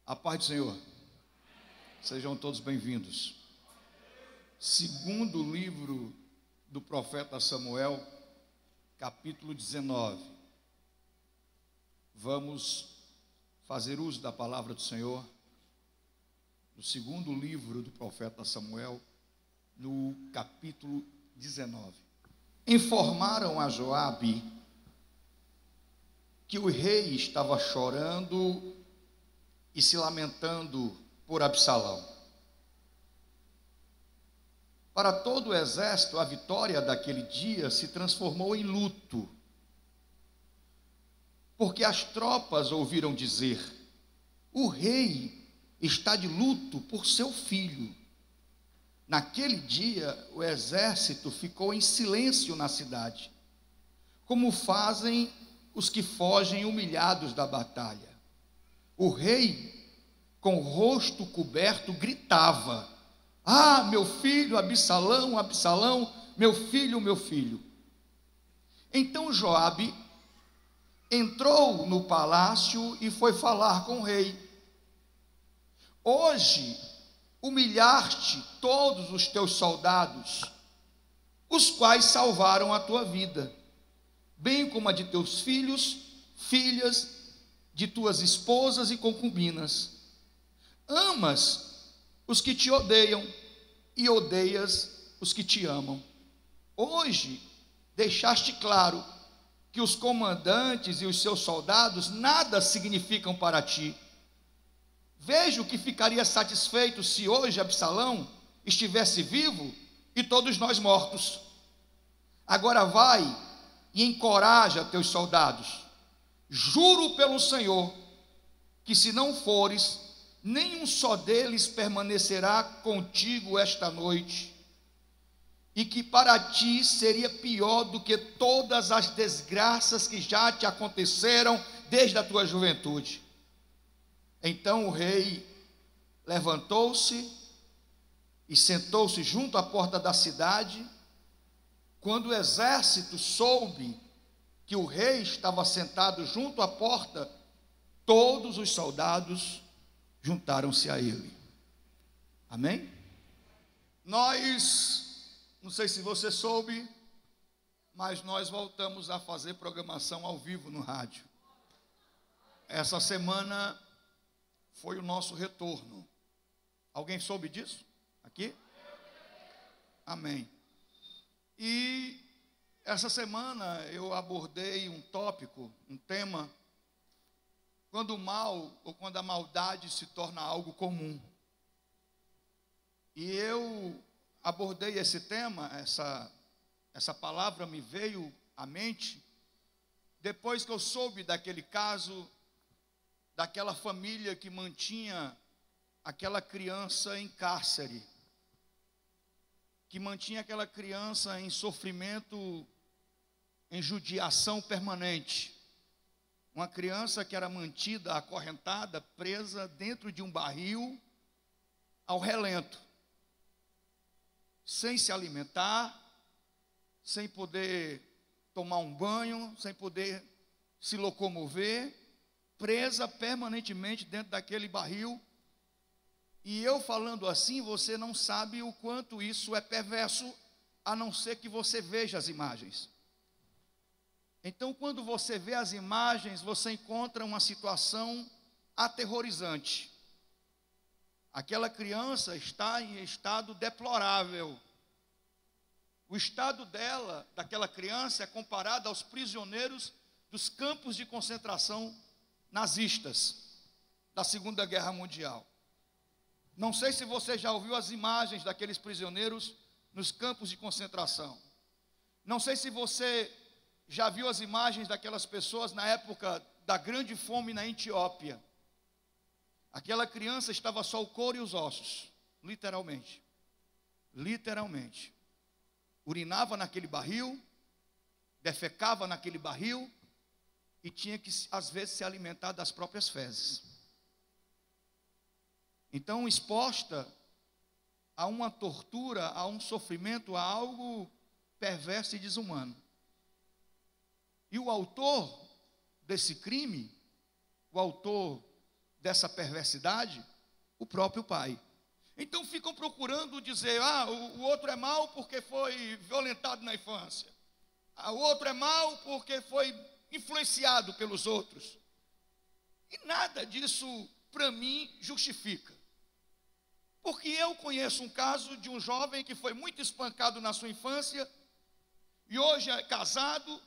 A paz do Senhor. Sejam todos bem-vindos. Segundo livro do profeta Samuel, capítulo 19. Vamos fazer uso da palavra do Senhor no segundo livro do profeta Samuel, no capítulo 19. Informaram a Joabe que o rei estava chorando e se lamentando por Absalão. Para todo o exército, a vitória daquele dia se transformou em luto, porque as tropas ouviram dizer: o rei está de luto por seu filho. Naquele dia, o exército ficou em silêncio na cidade, como fazem os que fogem humilhados da batalha. O rei, com o rosto coberto, gritava: ah, meu filho Absalão, Absalão, meu filho, meu filho. Então Joabe entrou no palácio e foi falar com o rei. Hoje humilhaste todos os teus soldados, os quais salvaram a tua vida, bem como a de teus filhos, filhas, de tuas esposas e concubinas. Amas os que te odeiam e odeias os que te amam. Hoje deixaste claro que os comandantes e os seus soldados nada significam para ti. Vejo que ficaria satisfeito se hoje Absalão estivesse vivo e todos nós mortos. Agora vai e encoraja teus soldados. Juro pelo Senhor que se não fores, nenhum só deles permanecerá contigo esta noite, e que para ti seria pior do que todas as desgraças que já te aconteceram desde a tua juventude. Então o rei levantou-se e sentou-se junto à porta da cidade. Quando o exército soube que o rei estava sentado junto à porta, todos os soldados juntaram-se a ele. Amém? Não sei se você soube, mas nós voltamos a fazer programação ao vivo no rádio. Essa semana foi o nosso retorno. Alguém soube disso? Aqui? Amém. E essa semana eu abordei um tópico, um tema, quando o mal ou quando a maldade se torna algo comum. E eu abordei esse tema, essa palavra me veio à mente, depois que eu soube daquele caso, daquela família que mantinha aquela criança em cárcere, que mantinha aquela criança em sofrimento, em judiação permanente. Uma criança que era mantida, acorrentada, presa dentro de um barril ao relento, sem se alimentar, sem poder tomar um banho, sem poder se locomover, presa permanentemente dentro daquele barril. E eu falando assim, você não sabe o quanto isso é perverso, a não ser que você veja as imagens. Então, quando você vê as imagens, você encontra uma situação aterrorizante. Aquela criança está em estado deplorável. O estado daquela criança, é comparado aos prisioneiros dos campos de concentração nazistas da Segunda Guerra Mundial. Não sei se você já ouviu as imagens daqueles prisioneiros nos campos de concentração. Não sei se você já viu as imagens daquelas pessoas na época da grande fome na Etiópia. Aquela criança estava só o couro e os ossos, literalmente. Literalmente. Urinava naquele barril, defecava naquele barril e tinha que, às vezes, se alimentar das próprias fezes. Então, exposta a uma tortura, a um sofrimento, a algo perverso e desumano. E o autor desse crime, o autor dessa perversidade? O próprio pai. Então ficam procurando dizer, o outro é mau porque foi violentado na infância. O outro é mau porque foi influenciado pelos outros. E nada disso, para mim, justifica. Porque eu conheço um caso de um jovem que foi muito espancado na sua infância, e hoje é casado,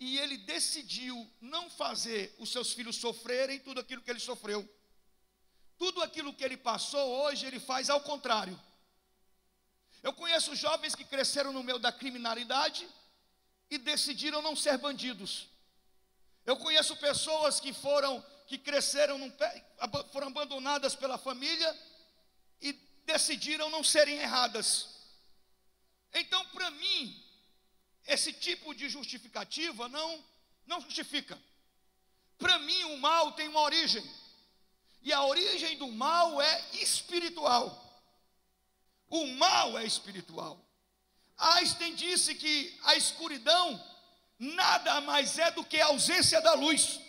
e ele decidiu não fazer os seus filhos sofrerem tudo aquilo que ele sofreu. Tudo aquilo que ele passou, hoje ele faz ao contrário. Eu conheço jovens que cresceram no meio da criminalidade e decidiram não ser bandidos. Eu conheço pessoas que cresceram, foram abandonadas pela família e decidiram não serem erradas. Então, para mim, esse tipo de justificativa não justifica. Para mim, o mal tem uma origem. E a origem do mal é espiritual. O mal é espiritual. Einstein disse que a escuridão nada mais é do que a ausência da luz.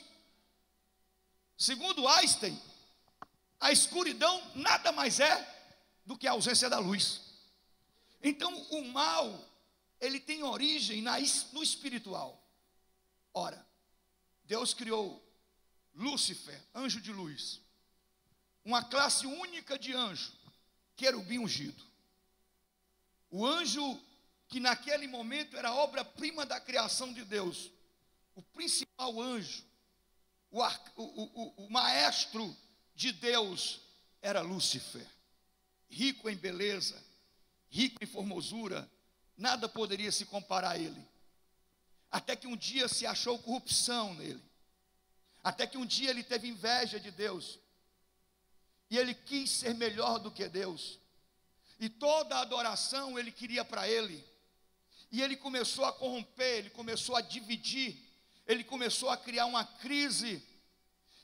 Segundo Einstein, a escuridão nada mais é do que a ausência da luz. Então, o mal, ele tem origem no espiritual. Ora, Deus criou Lúcifer, anjo de luz, uma classe única de anjo, querubim ungido. O anjo que naquele momento era a obra-prima da criação de Deus, o principal anjo, o maestro de Deus era Lúcifer, rico em beleza, rico em formosura, nada poderia se comparar a ele. Até que um dia se achou corrupção nele, até que um dia ele teve inveja de Deus, e ele quis ser melhor do que Deus, e toda a adoração ele queria para ele, e ele começou a corromper, ele começou a dividir, ele começou a criar uma crise,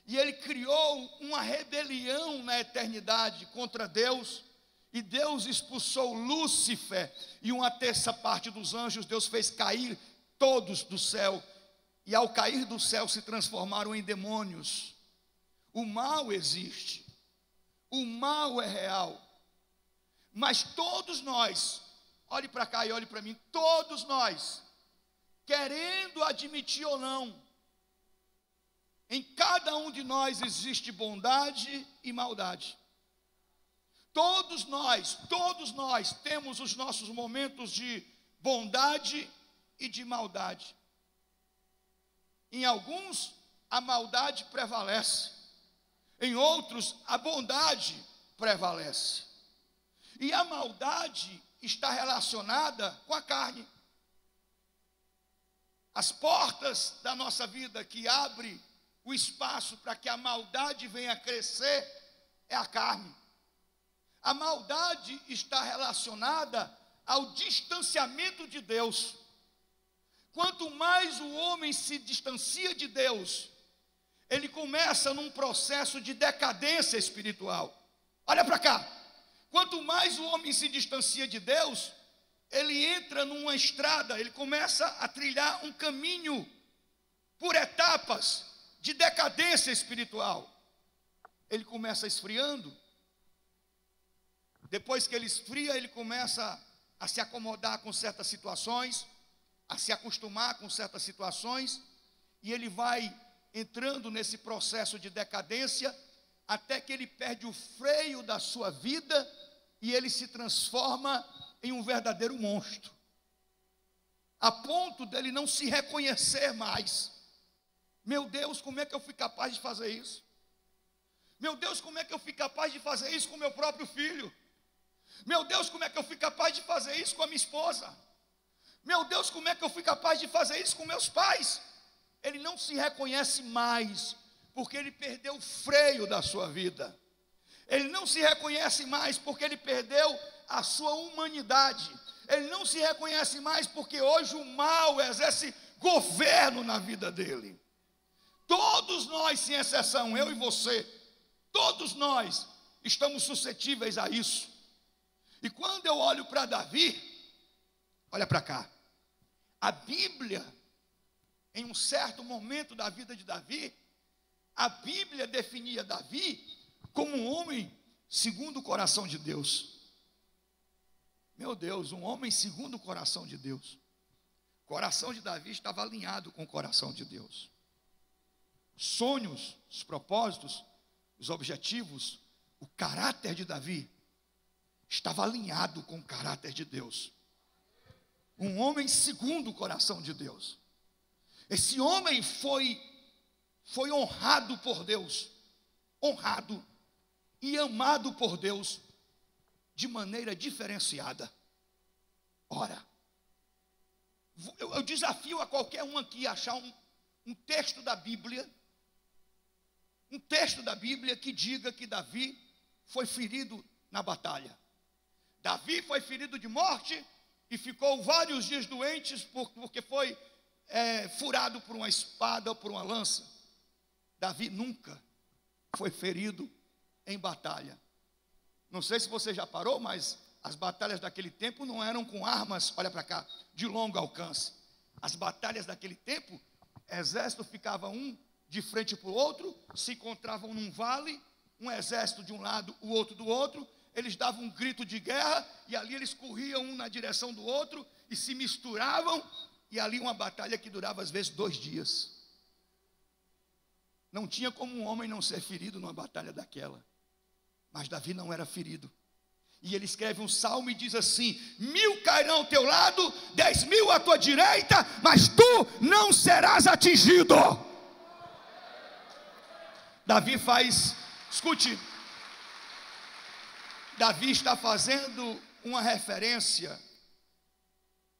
e ele criou uma rebelião na eternidade contra Deus, e Deus expulsou Lúcifer, e uma terça parte dos anjos Deus fez cair todos do céu, e ao cair do céu se transformaram em demônios. O mal existe, o mal é real, mas todos nós, olhe para cá e olhe para mim, todos nós, querendo admitir ou não, em cada um de nós existe bondade e maldade. Todos nós temos os nossos momentos de bondade e de maldade. Em alguns, a maldade prevalece. Em outros, a bondade prevalece. E a maldade está relacionada com a carne. As portas da nossa vida que abrem o espaço para que a maldade venha a crescer é a carne. A maldade está relacionada ao distanciamento de Deus. Quanto mais o homem se distancia de Deus, ele começa num processo de decadência espiritual. Olha para cá. Quanto mais o homem se distancia de Deus, ele entra numa estrada, ele começa a trilhar um caminho por etapas de decadência espiritual. Ele começa esfriando. Depois que ele esfria, ele começa a se acomodar com certas situações, a se acostumar com certas situações, e ele vai entrando nesse processo de decadência, até que ele perde o freio da sua vida, e ele se transforma em um verdadeiro monstro, a ponto dele não se reconhecer mais. Meu Deus, como é que eu fui capaz de fazer isso? Meu Deus, como é que eu fui capaz de fazer isso com meu próprio filho? Meu Deus, como é que eu fui capaz de fazer isso com a minha esposa? Meu Deus, como é que eu fui capaz de fazer isso com meus pais? Ele não se reconhece mais, porque ele perdeu o freio da sua vida. Ele não se reconhece mais, porque ele perdeu a sua humanidade. Ele não se reconhece mais, porque hoje o mal exerce governo na vida dele. Todos nós, sem exceção, eu e você, todos nós estamos suscetíveis a isso. E quando eu olho para Davi, olha para cá, a Bíblia, em um certo momento da vida de Davi, a Bíblia definia Davi como um homem segundo o coração de Deus. Meu Deus, um homem segundo o coração de Deus. O coração de Davi estava alinhado com o coração de Deus. Sonhos, os propósitos, os objetivos, o caráter de Davi estava alinhado com o caráter de Deus. Um homem segundo o coração de Deus. Esse homem foi honrado por Deus, honrado e amado por Deus de maneira diferenciada. Ora, eu desafio a qualquer um aqui a achar um texto da Bíblia, que diga que Davi foi ferido na batalha. Davi foi ferido de morte e ficou vários dias doentes porque foi furado por uma espada ou por uma lança. Davi nunca foi ferido em batalha. Não sei se você já parou, mas as batalhas daquele tempo não eram com armas, olha para cá, de longo alcance. As batalhas daquele tempo, exército ficava um de frente para o outro, se encontravam num vale, um exército de um lado, o outro do outro, eles davam um grito de guerra, e ali eles corriam um na direção do outro, e se misturavam, e ali uma batalha que durava às vezes 2 dias. Não tinha como um homem não ser ferido numa batalha daquela. Mas Davi não era ferido. E ele escreve um salmo e diz assim: 1000 cairão ao teu lado, 10.000 à tua direita, mas tu não serás atingido. Davi escute, Davi está fazendo uma referência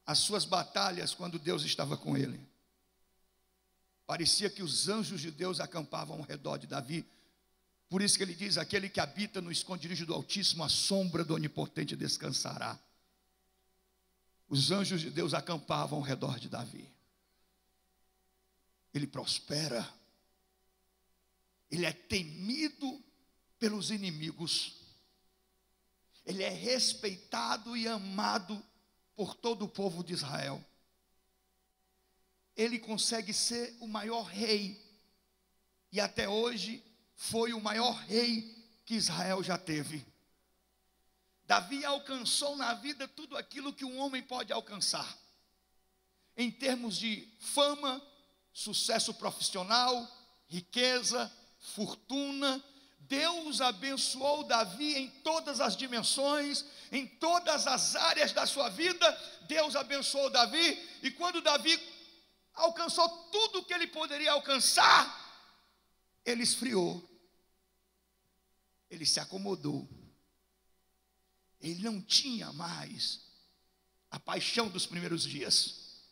às suas batalhas quando Deus estava com ele. Parecia que os anjos de Deus acampavam ao redor de Davi. Por isso que ele diz: aquele que habita no esconderijo do Altíssimo, a sombra do Onipotente descansará. Os anjos de Deus acampavam ao redor de Davi. Ele prospera. Ele é temido pelos inimigos. Ele é respeitado e amado por todo o povo de Israel. Ele consegue ser o maior rei. E até hoje foi o maior rei que Israel já teve. Davi alcançou na vida tudo aquilo que um homem pode alcançar. Em termos de fama, sucesso profissional, riqueza, fortuna. Deus abençoou Davi em todas as dimensões, em todas as áreas da sua vida. Deus abençoou Davi, e quando Davi alcançou tudo o que ele poderia alcançar, ele esfriou, ele se acomodou, ele não tinha mais a paixão dos primeiros dias,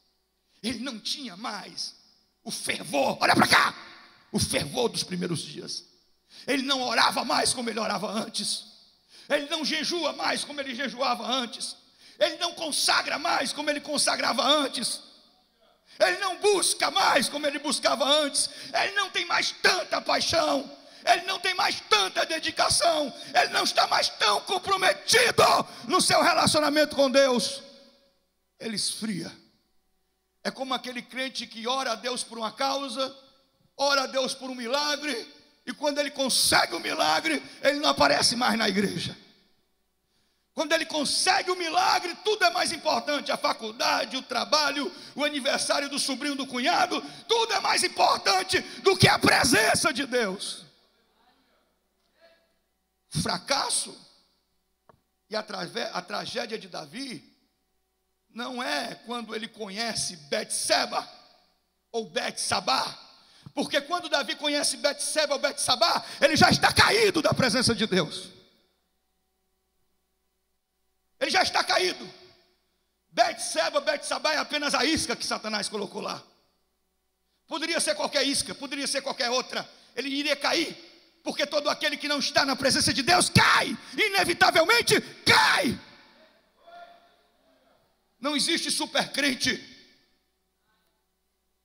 ele não tinha mais o fervor, olha para cá, o fervor dos primeiros dias. Ele não orava mais como ele orava antes, ele não jejua mais como ele jejuava antes, ele não consagra mais como ele consagrava antes, ele não busca mais como ele buscava antes, ele não tem mais tanta paixão, ele não tem mais tanta dedicação, ele não está mais tão comprometido no seu relacionamento com Deus. Ele esfria. É como aquele crente que ora a Deus por uma causa, ora a Deus por um milagre, e quando ele consegue o milagre, ele não aparece mais na igreja. Quando ele consegue o milagre, tudo é mais importante. A faculdade, o trabalho, o aniversário do sobrinho do cunhado, tudo é mais importante do que a presença de Deus. O fracasso e a tragédia de Davi não é quando ele conhece Betseba ou Betsabá, porque quando Davi conhece Betseba ou Betsabá, ele já está caído da presença de Deus. Ele já está caído. Betseba, Betsabá é apenas a isca que Satanás colocou lá. Poderia ser qualquer isca, poderia ser qualquer outra. Ele iria cair, porque todo aquele que não está na presença de Deus cai, inevitavelmente cai. Não existe supercrente.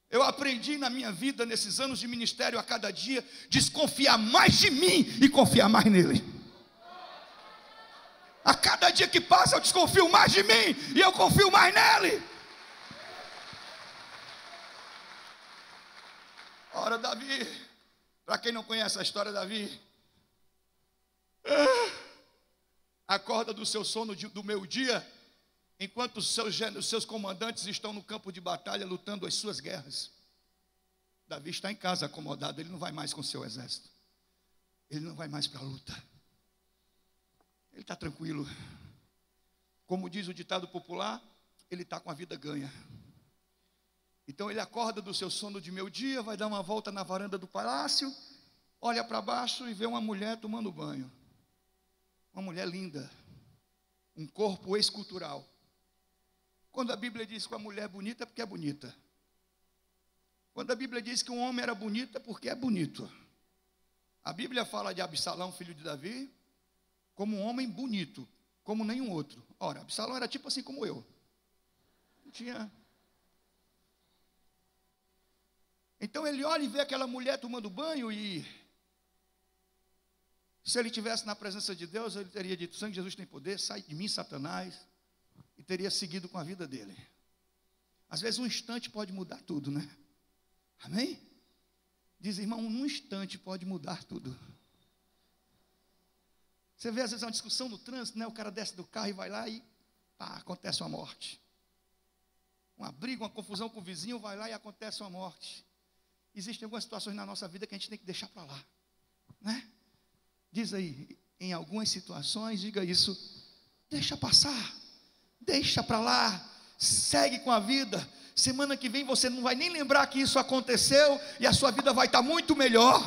Eu aprendi na minha vida, nesses anos de ministério, a cada dia, desconfiar mais de mim e confiar mais nele. A cada dia que passa eu desconfio mais de mim e eu confio mais nele. Ora, Davi Para quem não conhece a história de Davi, acorda do seu sono do meio-dia, enquanto os seus comandantes estão no campo de batalha lutando as suas guerras. Davi está em casa acomodado, ele não vai mais com o seu exército, ele não vai mais para a luta, ele está tranquilo. Como diz o ditado popular, ele está com a vida ganha. Então ele acorda do seu sono de meio-dia, vai dar uma volta na varanda do palácio, olha para baixo e vê uma mulher tomando banho. Uma mulher linda, um corpo escultural. Quando a Bíblia diz que a mulher é bonita, é porque é bonita. Quando a Bíblia diz que um homem era bonito, é porque é bonito. A Bíblia fala de Absalão, filho de Davi, como um homem bonito, como nenhum outro. Ora, Absalão era tipo assim como eu. Não tinha. Então ele olha e vê aquela mulher tomando banho e, se ele estivesse na presença de Deus, ele teria dito: sangue de Jesus tem poder, sai de mim, Satanás, e teria seguido com a vida dele. Às vezes um instante pode mudar tudo, né? Amém? Diz, irmão, num instante pode mudar tudo. Você vê às vezes uma discussão no trânsito, né? O cara desce do carro e vai lá e pá, acontece uma morte. Uma briga, uma confusão com o vizinho, vai lá e acontece uma morte. Existem algumas situações na nossa vida que a gente tem que deixar para lá, né? Diz aí, em algumas situações, diga isso: deixa passar, deixa para lá, segue com a vida. Semana que vem você não vai nem lembrar que isso aconteceu e a sua vida vai estar muito melhor.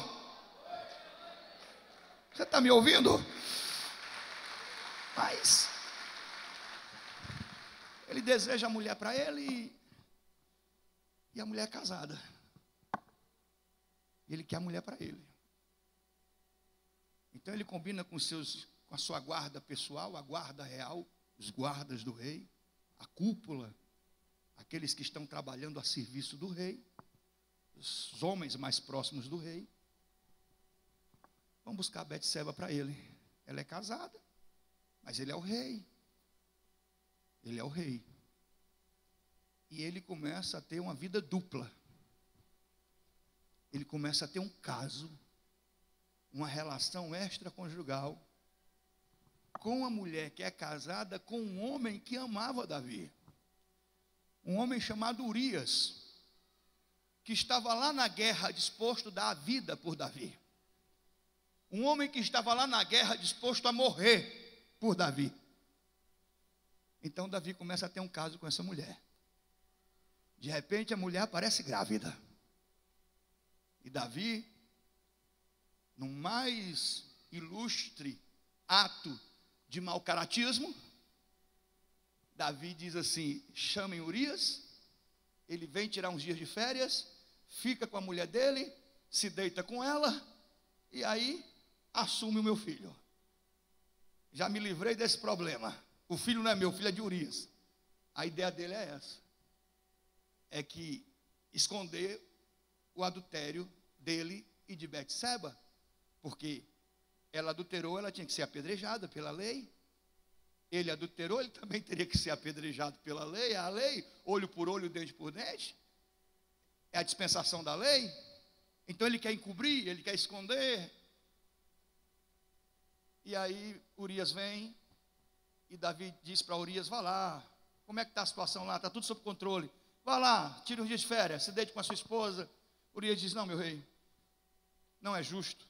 Você está me ouvindo? Mas ele deseja a mulher para ele e a mulher é casada. Ele quer a mulher para ele. Então ele combina com a sua guarda pessoal, a guarda real, os guardas do rei, a cúpula, aqueles que estão trabalhando a serviço do rei, os homens mais próximos do rei. Vamos buscar Betseba para ele. Ela é casada, mas ele é o rei. Ele é o rei. E ele começa a ter uma vida dupla. Ele começa a ter um caso, uma relação extraconjugal com uma mulher que é casada com um homem que amava Davi. Um homem chamado Urias, que estava lá na guerra disposto a dar a vida por Davi. Um homem que estava lá na guerra disposto a morrer por Davi. Então Davi começa a ter um caso com essa mulher. De repente a mulher aparece grávida. E Davi, no mais ilustre ato de mau caratismo, Davi diz assim: chamem Urias, ele vem tirar uns dias de férias, fica com a mulher dele, se deita com ela, e aí assume o meu filho. Já me livrei desse problema. O filho não é meu, o filho é de Urias. A ideia dele é essa: é que esconder o adultério dele e de Betseba, porque ela adulterou, ela tinha que ser apedrejada pela lei. Ele adulterou, ele também teria que ser apedrejado pela lei. A lei, olho por olho, dente por dente, é a dispensação da lei. Então ele quer encobrir, ele quer esconder. E aí Urias vem e Davi diz para Urias: vá lá, como é que está a situação lá? Está tudo sob controle. Vá lá, tire uns dias de férias, se deite com a sua esposa. Urias diz: não, meu rei, não é justo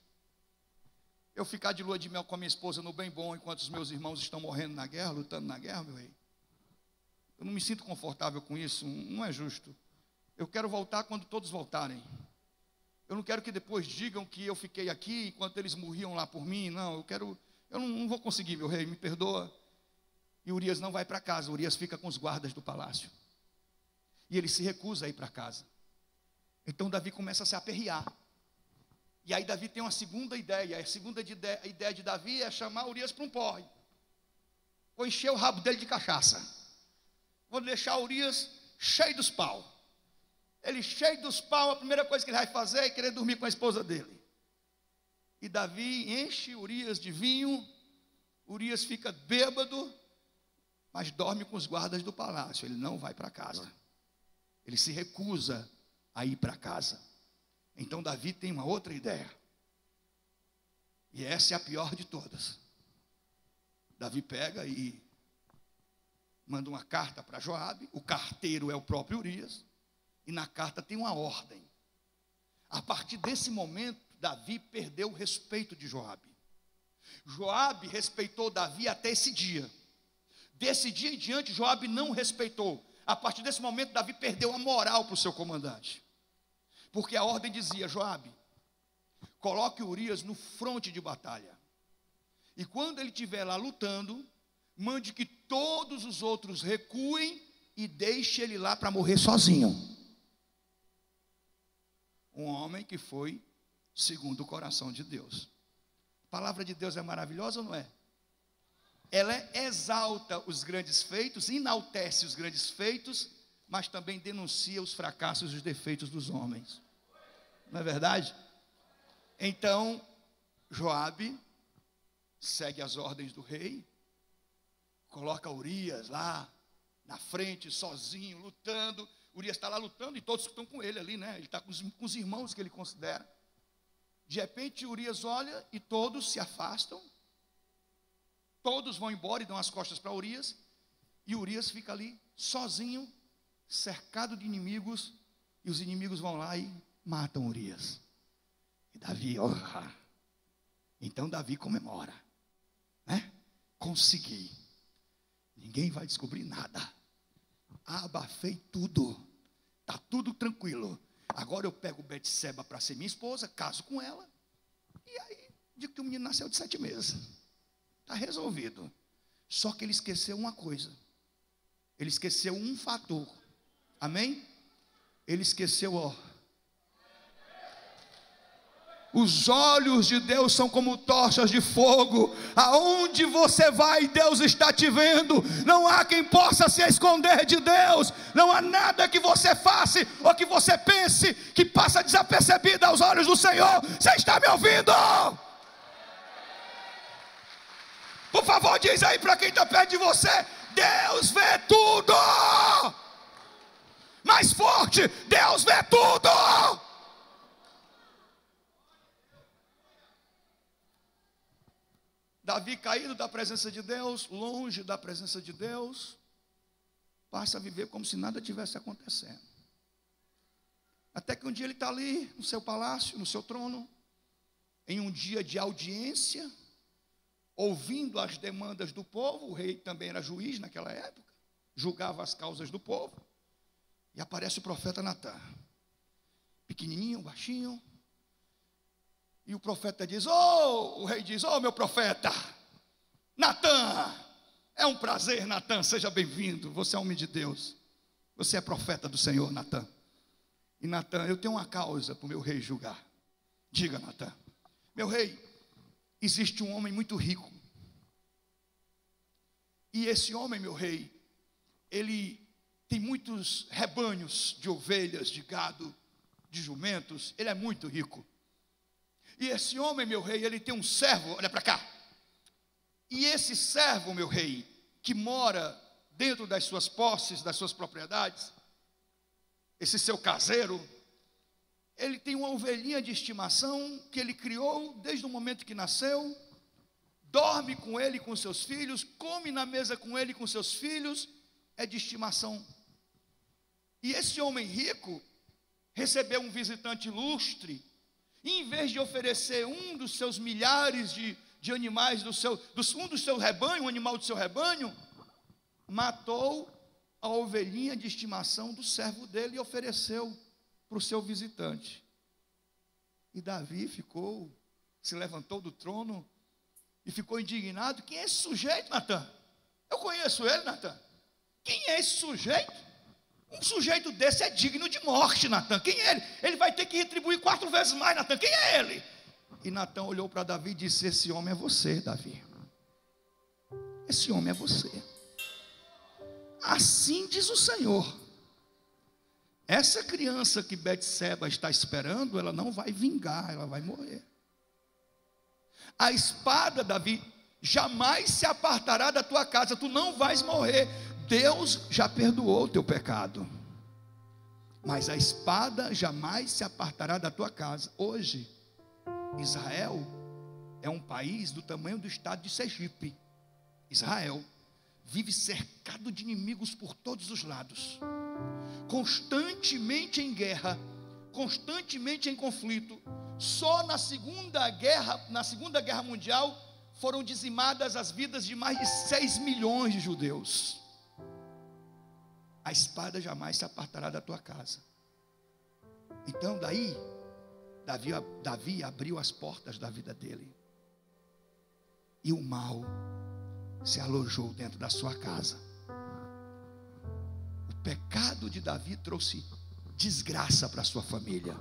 eu ficar de lua de mel com a minha esposa no bem bom, enquanto os meus irmãos estão morrendo na guerra, lutando na guerra, meu rei. Eu não me sinto confortável com isso, não é justo. Eu quero voltar quando todos voltarem. Eu não quero que depois digam que eu fiquei aqui enquanto eles morriam lá por mim. Não, eu não vou conseguir, meu rei, me perdoa. E Urias não vai para casa, Urias fica com os guardas do palácio. E ele se recusa a ir para casa. Então Davi começa a se aperrear. E aí Davi tem uma segunda ideia. A segunda ideia de Davi é chamar Urias para um porre. Vou encher o rabo dele de cachaça. Vou deixar Urias cheio dos pau. Ele cheio dos pau, a primeira coisa que ele vai fazer é querer dormir com a esposa dele. E Davi enche Urias de vinho. Urias fica bêbado, mas dorme com os guardas do palácio. Ele não vai para casa. Ele se recusa a ir para casa. Então Davi tem uma outra ideia. E essa é a pior de todas. Davi pega e manda uma carta para Joabe. O carteiro é o próprio Urias. E na carta tem uma ordem. A partir desse momento, Davi perdeu o respeito de Joabe. Joabe respeitou Davi até esse dia. Desse dia em diante, Joabe não respeitou. A partir desse momento, Davi perdeu a moral para o seu comandante. Porque a ordem dizia: Joabe, coloque Urias no fronte de batalha. E quando ele estiver lá lutando, mande que todos os outros recuem e deixe ele lá para morrer sozinho. Um homem que foi segundo o coração de Deus. A palavra de Deus é maravilhosa ou não é? Ela exalta os grandes feitos, enaltece os grandes feitos, mas também denuncia os fracassos e os defeitos dos homens. Não é verdade? Então, Joabe segue as ordens do rei, coloca Urias lá na frente, sozinho, lutando. Urias está lá lutando e todos estão com ele ali, né? Ele está com os irmãos que ele considera. De repente, Urias olha e todos se afastam. Todos vão embora e dão as costas para Urias. E Urias fica ali, sozinho, cercado de inimigos. E os inimigos vão lá e matam Urias. E Davi, então Davi comemora, né? Consegui. Ninguém vai descobrir nada. Abafei tudo. Está tudo tranquilo. Agora eu pego Betseba para ser minha esposa, caso com ela. E aí, digo que o menino nasceu de 7 meses. Está resolvido. Só que ele esqueceu uma coisa. Ele esqueceu um fator. Amém? Ele esqueceu, os olhos de Deus são como tochas de fogo. Aonde você vai, Deus está te vendo. Não há quem possa se esconder de Deus. Não há nada que você faça ou que você pense que passa desapercebido aos olhos do Senhor. Você está me ouvindo? Por favor, diz aí para quem está perto de você: Deus vê tudo. Mais forte: Deus vê tudo. Davi, caído da presença de Deus, longe da presença de Deus, passa a viver como se nada tivesse acontecendo. Até que um dia ele está ali no seu palácio, no seu trono, em um dia de audiência, ouvindo as demandas do povo. O rei também era juiz naquela época, julgava as causas do povo. E aparece o profeta Natã, pequenininho, baixinho. E o profeta diz: o rei diz: meu profeta, Natã, é um prazer, Natã, seja bem-vindo. Você é homem de Deus, você é profeta do Senhor, Natã. E Natã: eu tenho uma causa para o meu rei julgar. Diga, Natã. Meu rei, existe um homem muito rico. E esse homem, meu rei, ele tem muitos rebanhos de ovelhas, de gado, de jumentos. Ele é muito rico. E esse homem, meu rei, ele tem um servo, olha para cá. E esse servo, meu rei, que mora dentro das suas posses, das suas propriedades, esse seu caseiro, ele tem uma ovelhinha de estimação que ele criou desde o momento que nasceu, dorme com ele e com seus filhos, come na mesa com ele e com seus filhos, é de estimação. E esse homem rico recebeu um visitante ilustre, e em vez de oferecer um dos seus milhares de animais, um do seu rebanho, um animal do seu rebanho, matou a ovelhinha de estimação do servo dele e ofereceu para o seu visitante. E Davi se levantou do trono e ficou indignado. Quem é esse sujeito, Natã? Eu conheço ele, Natã. Quem é esse sujeito? Um sujeito desse é digno de morte, Natã. Quem é ele? Ele vai ter que retribuir 4 vezes mais, Natã. Quem é ele? E Natã olhou para Davi e disse: esse homem é você, Davi. Esse homem é você. Assim diz o Senhor: essa criança que Betseba está esperando, ela não vai vingar, ela vai morrer. A espada, Davi, jamais se apartará da tua casa, tu não vais morrer. Deus já perdoou o teu pecado, mas a espada jamais se apartará da tua casa. Hoje, Israel é um país do tamanho do estado de Sergipe. Israel vive cercado de inimigos por todos os lados, constantemente em guerra, constantemente em conflito. Só na Segunda Guerra Mundial foram dizimadas as vidas de mais de 6 milhões de judeus. A espada jamais se apartará da tua casa. Então daí, Davi abriu as portas da vida dele, e o mal se alojou dentro da sua casa. O pecado de Davi trouxe desgraça para a sua família.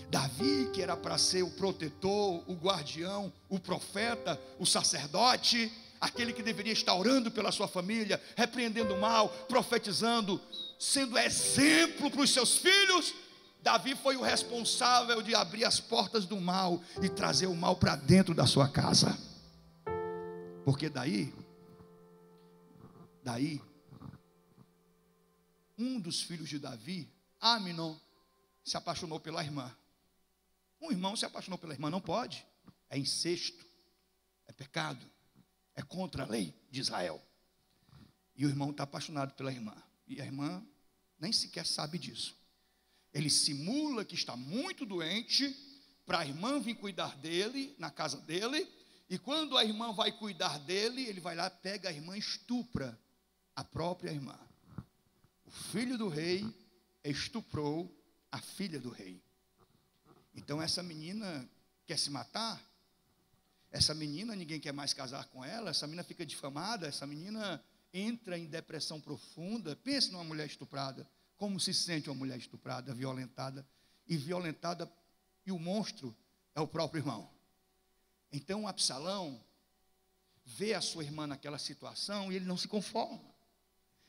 Davi, que era para ser o protetor, o guardião, o profeta, o sacerdote, aquele que deveria estar orando pela sua família, repreendendo o mal, profetizando, sendo exemplo para os seus filhos, Davi foi o responsável de abrir as portas do mal e trazer o mal para dentro da sua casa. Porque daí, um dos filhos de Davi, Aminon, se apaixonou pela irmã. Um irmão se apaixonou pela irmã, não pode. É incesto, é pecado, é contra a lei de Israel. E o irmão está apaixonado pela irmã, e a irmã nem sequer sabe disso. Ele simula que está muito doente, para a irmã vir cuidar dele, na casa dele, e quando a irmã vai cuidar dele, ele vai lá, pega a irmã e estupra a própria irmã. O filho do rei estuprou a filha do rei. Então essa menina quer se matar, essa menina, ninguém quer mais casar com ela, essa menina fica difamada, essa menina entra em depressão profunda. Pense numa mulher estuprada, como se sente uma mulher estuprada, violentada, e o monstro é o próprio irmão. Então Absalão vê a sua irmã naquela situação e ele não se conforma.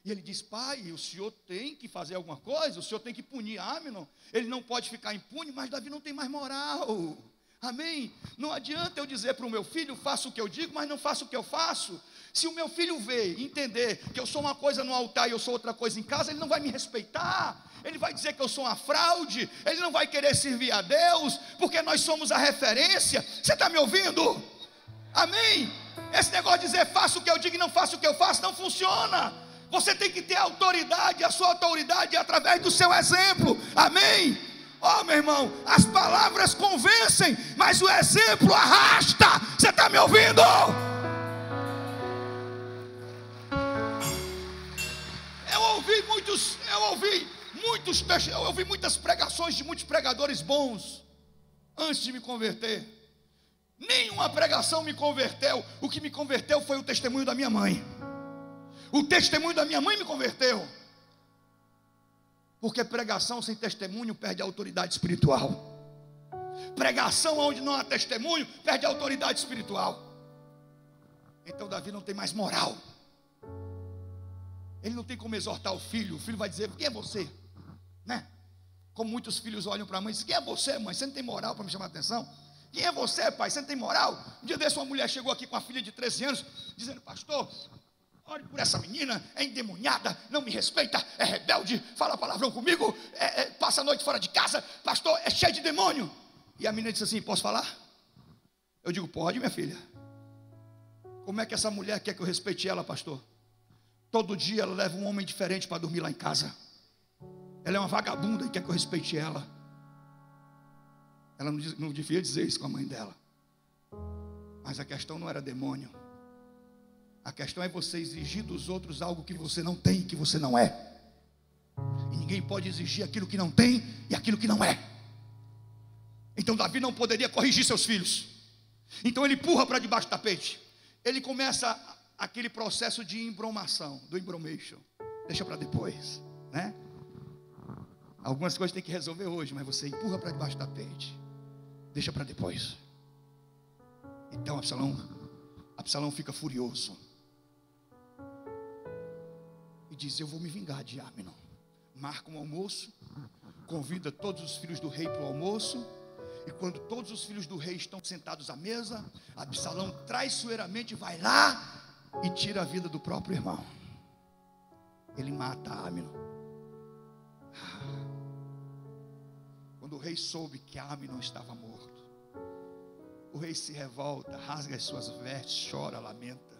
E ele diz: pai, o senhor tem que fazer alguma coisa, o senhor tem que punir Aminon, ele não pode ficar impune. Mas Davi não tem mais moral, amém? Não adianta eu dizer para o meu filho, faça o que eu digo, mas não faça o que eu faço. Se o meu filho ver, entender que eu sou uma coisa no altar e eu sou outra coisa em casa, ele não vai me respeitar, ele vai dizer que eu sou uma fraude, ele não vai querer servir a Deus, porque nós somos a referência. Você está me ouvindo? Amém? Esse negócio de dizer, faça o que eu digo e não faça o que eu faço, não funciona. Você tem que ter autoridade, a sua autoridade é através do seu exemplo, amém? Ó, meu irmão, as palavras convencem, mas o exemplo arrasta. Você está me ouvindo? Eu ouvi muitas pregações de muitos pregadores bons antes de me converter. Nenhuma pregação me converteu. O que me converteu foi o testemunho da minha mãe. O testemunho da minha mãe me converteu. Porque pregação sem testemunho perde a autoridade espiritual. Pregação onde não há testemunho perde a autoridade espiritual. Então Davi não tem mais moral. Ele não tem como exortar o filho vai dizer, quem é você? Né? Como muitos filhos olham para a mãe e dizem, quem é você, mãe? Você não tem moral para me chamar a atenção? Quem é você, pai? Você não tem moral? Um dia desse uma mulher chegou aqui com a filha de 13 anos, dizendo, pastor, ore por essa menina, é endemoniada, não me respeita, é rebelde, fala palavrão comigo, passa a noite fora de casa, pastor, é cheio de demônio. E a menina disse assim, posso falar? Eu digo, pode, minha filha. Como é que essa mulher quer que eu respeite ela, pastor? Todo dia ela leva um homem diferente para dormir lá em casa. Ela é uma vagabunda e quer que eu respeite ela. Ela não devia dizer isso com a mãe dela. Mas a questão não era demônio. A questão é você exigir dos outros algo que você não tem, que você não é. E ninguém pode exigir aquilo que não tem e aquilo que não é. Então Davi não poderia corrigir seus filhos. Então ele empurra para debaixo do tapete. Ele começa aquele processo de embromação, do embromation. Deixa para depois, né? Algumas coisas tem que resolver hoje, mas você empurra para debaixo do tapete. Deixa para depois. Então Absalão fica furioso. E diz, eu vou me vingar de Aminon. Marca um almoço, convida todos os filhos do rei para o almoço. E quando todos os filhos do rei estão sentados à mesa, Absalão traiçoeiramente vai lá e tira a vida do próprio irmão. Ele mata Aminon. Quando o rei soube que Aminon estava morto, O rei se revolta, rasga as suas vestes, chora, lamenta.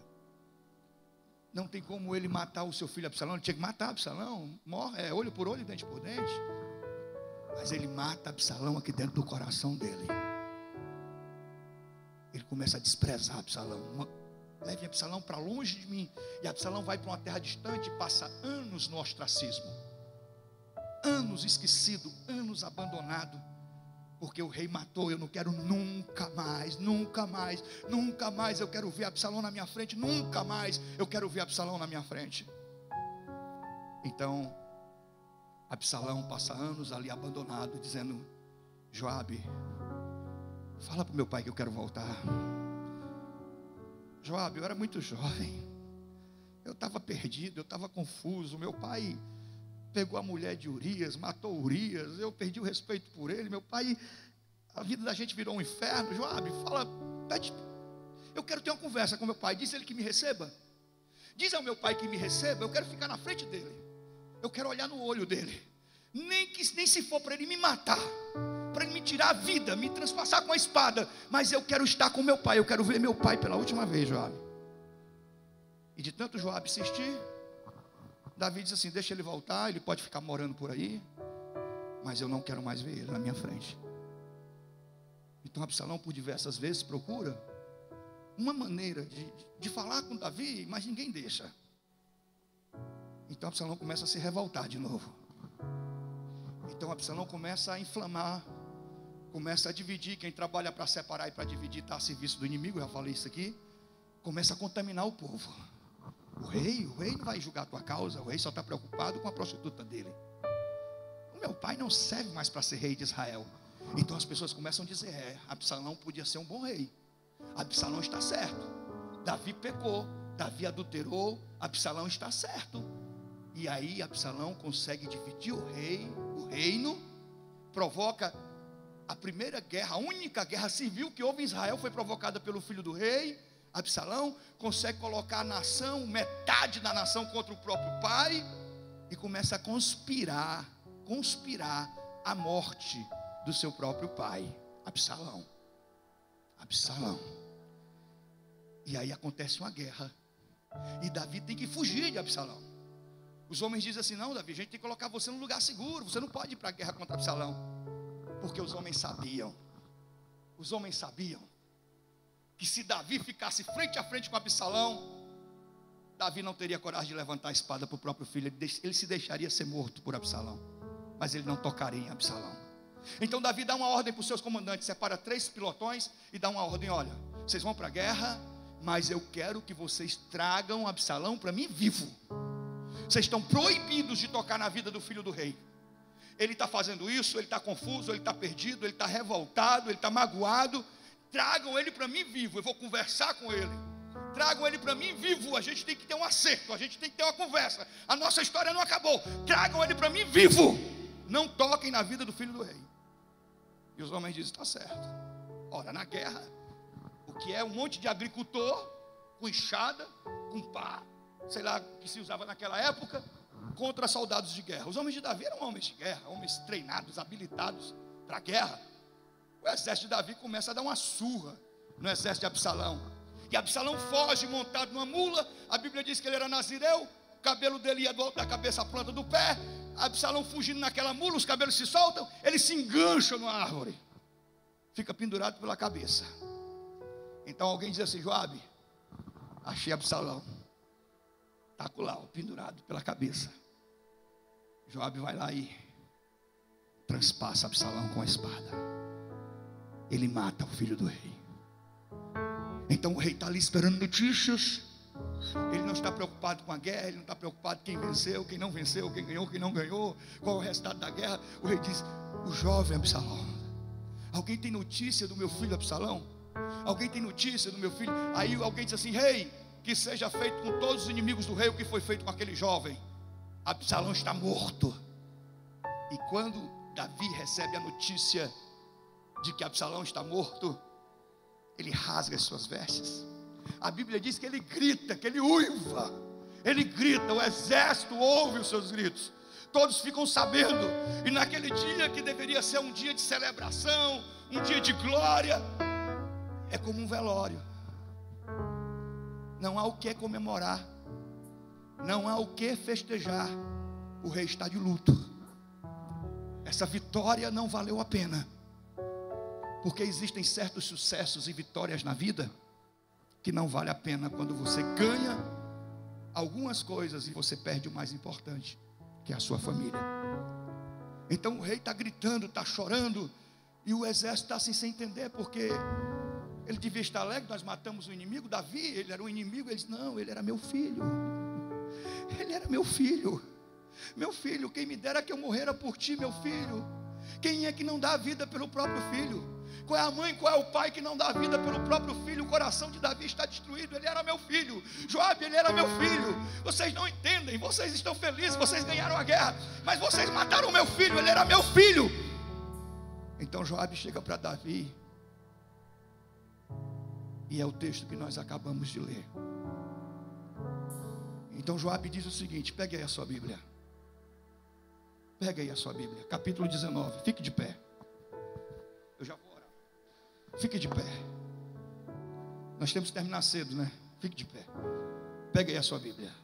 Não tem como ele matar o seu filho Absalão. Ele tinha que matar Absalão. Morre, olho por olho, dente por dente. Mas ele mata Absalão aqui dentro do coração dele. Ele começa a desprezar Absalão. Leve Absalão para longe de mim. E Absalão vai para uma terra distante e passa anos no ostracismo. Anos esquecido, anos abandonado. Porque o rei matou. Eu não quero nunca mais, nunca mais, nunca mais eu quero ver Absalão na minha frente. Nunca mais eu quero ver Absalão na minha frente. Então Absalão passa anos ali abandonado, dizendo: Joabe, fala para o meu pai que eu quero voltar. Joabe, eu era muito jovem, eu estava perdido, eu estava confuso. Meu pai pegou a mulher de Urias, matou Urias, eu perdi o respeito por ele. Meu pai, a vida da gente virou um inferno. Joabe, fala, pede, eu quero ter uma conversa com meu pai. Diz ele que me receba. Diz ao meu pai que me receba. Eu quero ficar na frente dele, eu quero olhar no olho dele, nem se for para ele me matar, para ele me tirar a vida, me transpassar com a espada, mas eu quero estar com meu pai. Eu quero ver meu pai pela última vez, Joabe. E de tanto Joabe insistir, Davi diz assim: deixa ele voltar, ele pode ficar morando por aí, mas eu não quero mais ver ele na minha frente. Então Absalão por diversas vezes procura uma maneira de falar com Davi, mas ninguém deixa. Então Absalão começa a se revoltar de novo. Então Absalão começa a inflamar, começa a dividir. Quem trabalha para separar e para dividir está a serviço do inimigo, eu já falei isso aqui. Começa a contaminar o povo. O rei não vai julgar a tua causa. O rei só está preocupado com a prostituta dele. O meu pai não serve mais para ser rei de Israel. Então as pessoas começam a dizer: Absalão podia ser um bom rei. Absalão está certo. Davi pecou, Davi adulterou, Absalão está certo. E aí Absalão consegue dividir o reino, provoca a primeira guerra, a única guerra civil que houve em Israel foi provocada pelo filho do rei. Absalão consegue colocar a nação, metade da nação contra o próprio pai, e começa a conspirar a morte do seu próprio pai, Absalão. E aí acontece uma guerra, e Davi tem que fugir de Absalão. Os homens dizem assim: não, Davi, a gente tem que colocar você num lugar seguro, você não pode ir para a guerra contra Absalão. Porque os homens sabiam que se Davi ficasse frente a frente com Absalão, Davi não teria coragem de levantar a espada para o próprio filho. Ele se deixaria ser morto por Absalão, mas ele não tocaria em Absalão. Então Davi dá uma ordem para os seus comandantes, separa 3 pilotões e dá uma ordem: olha, vocês vão para a guerra, mas eu quero que vocês tragam Absalão para mim vivo. Vocês estão proibidos de tocar na vida do filho do rei. Ele está fazendo isso, ele está confuso, ele está perdido, ele está revoltado, ele está magoado. Tragam ele para mim vivo, eu vou conversar com ele. Tragam ele para mim vivo, a gente tem que ter um acerto, a gente tem que ter uma conversa. A nossa história não acabou. Tragam ele para mim vivo. Não toquem na vida do filho do rei. E os homens dizem: está certo. Ora, na guerra, o que é um monte de agricultor com enxada, com pá, sei lá, que se usava naquela época, contra soldados de guerra. Os homens de Davi eram homens de guerra, homens treinados, habilitados para a guerra. O exército de Davi começa a dar uma surra no exército de Absalão. E Absalão foge montado numa mula. A Bíblia diz que ele era nazireu, o cabelo dele ia da cabeça à planta do pé. Absalão fugindo naquela mula, os cabelos se soltam, ele se engancha numa árvore, fica pendurado pela cabeça. Então alguém diz assim: Joabe, achei Absalão, está lá, pendurado pela cabeça. Joabe vai lá e transpassa Absalão com a espada. Ele mata o filho do rei. Então o rei está ali esperando notícias. Ele não está preocupado com a guerra, ele não está preocupado quem venceu, quem não venceu, quem ganhou, quem não ganhou, qual é o resultado da guerra. O rei diz: o jovem Absalão, alguém tem notícia do meu filho Absalão? Alguém tem notícia do meu filho? Aí alguém diz assim: rei, que seja feito com todos os inimigos do rei o que foi feito com aquele jovem. Absalão está morto. E quando Davi recebe a notícia de que Absalão está morto, ele rasga as suas vestes. A Bíblia diz que ele grita, que ele uiva. Ele grita, o exército ouve os seus gritos. Todos ficam sabendo. E naquele dia que deveria ser um dia de celebração, um dia de glória, é como um velório. Não há o que comemorar, não há o que festejar. O rei está de luto. Essa vitória não valeu a pena, porque existem certos sucessos e vitórias na vida que não vale a pena quando você ganha algumas coisas e você perde o mais importante, que é a sua família. Então o rei está gritando, está chorando, e o exército está assim sem entender, porque ele devia estar alegre. Nós matamos o inimigo. Davi, ele era um inimigo. Ele disse: não, ele era meu filho. Ele era meu filho. Meu filho, quem me dera que eu morrera por ti, meu filho. Quem é que não dá a vida pelo próprio filho? Qual é a mãe, qual é o pai que não dá a vida pelo próprio filho? O coração de Davi está destruído. Ele era meu filho. Joabe, ele era meu filho. Vocês não entendem, vocês estão felizes, vocês ganharam a guerra, mas vocês mataram o meu filho. Ele era meu filho. Então Joabe chega para Davi, e é o texto que nós acabamos de ler. Então Joabe diz o seguinte: pegue aí a sua Bíblia. Pega aí a sua Bíblia, capítulo 19. Fique de pé. Eu já vou orar. Fique de pé. Nós temos que terminar cedo, né? Fique de pé. Pega aí a sua Bíblia.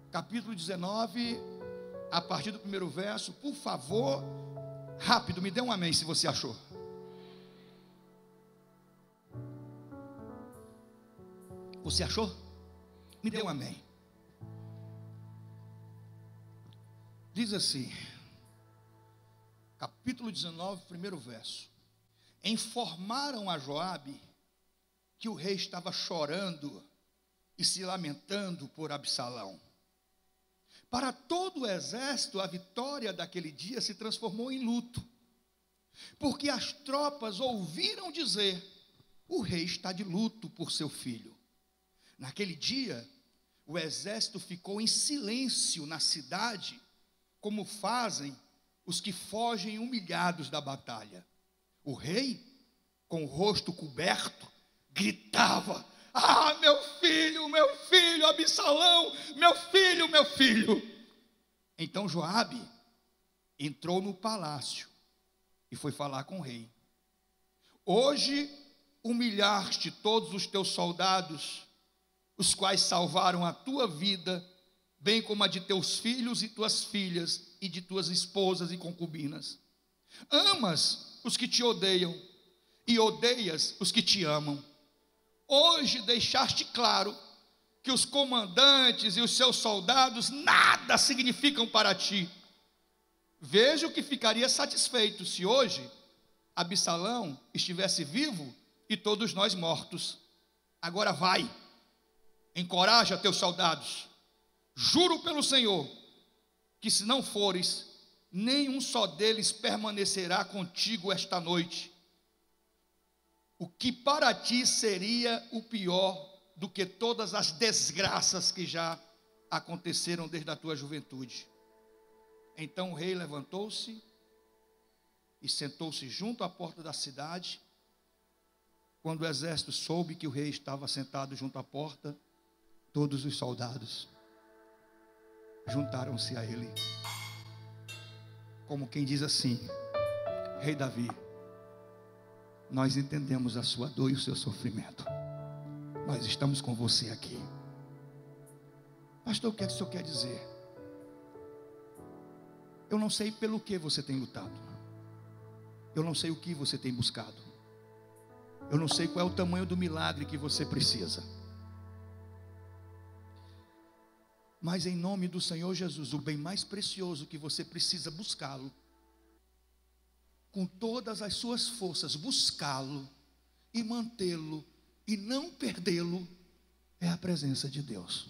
Capítulo 19, a partir do primeiro verso. Por favor, rápido, me dê um amém se você achou. Você achou? Me dê um amém. Diz assim, capítulo 19, primeiro verso: informaram a Joabe que o rei estava chorando e se lamentando por Absalão. Para todo o exército, a vitória daquele dia se transformou em luto, porque as tropas ouviram dizer: o rei está de luto por seu filho. Naquele dia, o exército ficou em silêncio na cidade, como fazem os que fogem humilhados da batalha. O rei, com o rosto coberto, gritava: ah, meu filho, Absalão, meu filho, meu filho. Então Joabe entrou no palácio e foi falar com o rei: hoje humilhaste todos os teus soldados, os quais salvaram a tua vida, bem como a de teus filhos e tuas filhas, e de tuas esposas e concubinas. Amas os que te odeiam, e odeias os que te amam. Hoje deixaste claro que os comandantes e os seus soldados nada significam para ti. Vejo que ficaria satisfeito se hoje Absalão estivesse vivo e todos nós mortos. Agora vai, encoraja teus soldados. Juro pelo Senhor que, se não fores, nenhum só deles permanecerá contigo esta noite. O que para ti seria o pior do que todas as desgraças que já aconteceram desde a tua juventude. Então o rei levantou-se e sentou-se junto à porta da cidade. Quando o exército soube que o rei estava sentado junto à porta, todos os soldados juntaram-se a ele, como quem diz assim: Rei Davi, nós entendemos a sua dor e o seu sofrimento, nós estamos com você aqui. Pastor, o que é que o senhor quer dizer? Eu não sei pelo que você tem lutado, eu não sei o que você tem buscado, eu não sei qual é o tamanho do milagre que você precisa, mas em nome do Senhor Jesus, o bem mais precioso que você precisa buscá-lo, com todas as suas forças, buscá-lo e mantê-lo e não perdê-lo, é a presença de Deus.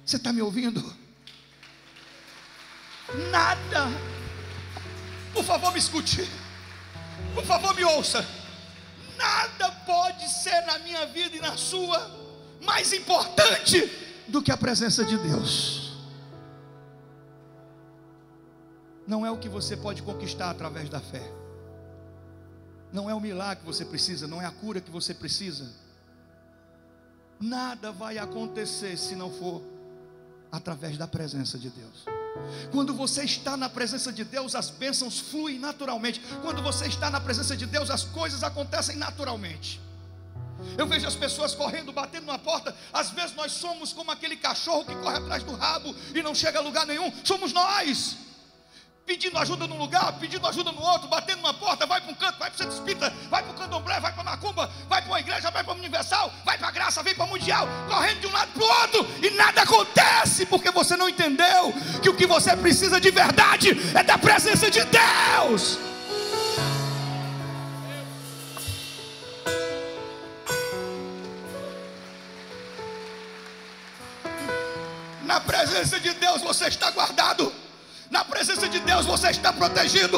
Você está me ouvindo? Nada, por favor me escute, por favor me ouça, nada pode ser na minha vida e na sua mais importante do que a presença de Deus. Não é o que você pode conquistar através da fé, não é o milagre que você precisa, não é a cura que você precisa. Nada vai acontecer se não for através da presença de Deus. Quando você está na presença de Deus, as bênçãos fluem naturalmente. Quando você está na presença de Deus, as coisas acontecem naturalmente. Eu vejo as pessoas correndo, batendo na porta. Às vezes nós somos como aquele cachorro que corre atrás do rabo e não chega a lugar nenhum. Somos nós, pedindo ajuda num lugar, pedindo ajuda no outro, batendo numa porta, vai para um canto, vai para o centro espírita, vai para o candomblé, vai para a macumba, vai para uma igreja, vai para a universal, vai para a graça, vem para o mundial, correndo de um lado para o outro, e nada acontece, porque você não entendeu que o que você precisa de verdade é da presença de Deus. Na presença de Deus você está guardado. Na presença de Deus você está protegido.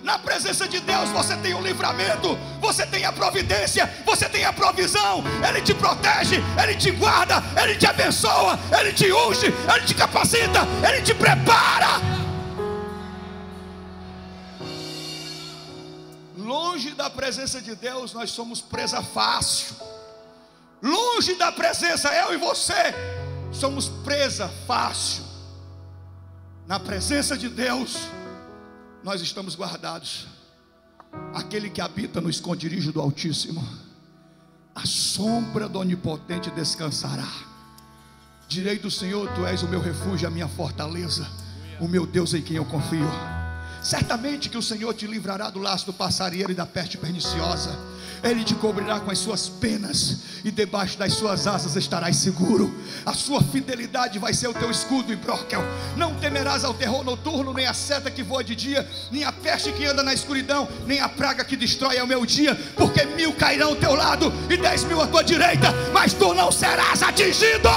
Na presença de Deus você tem o livramento, você tem a providência, você tem a provisão. Ele te protege, Ele te guarda, Ele te abençoa, Ele te unge, Ele te capacita, Ele te prepara. Longe da presença de Deus nós somos presa fácil. Longe da presença, eu e você somos presa fácil. Na presença de Deus nós estamos guardados. Aquele que habita no esconderijo do Altíssimo, a sombra do Onipotente descansará. Direi do Senhor: Tu és o meu refúgio, a minha fortaleza, o meu Deus em quem eu confio. Certamente que o Senhor te livrará do laço do passarinheiro e da peste perniciosa. Ele te cobrirá com as suas penas, e debaixo das suas asas estarás seguro. A sua fidelidade vai ser o teu escudo e broquel. Não temerás ao terror noturno, nem a seta que voa de dia, nem a peste que anda na escuridão, nem a praga que destrói ao meio-dia. Porque 1000 cairão ao teu lado e 10.000 à tua direita, mas tu não serás atingido.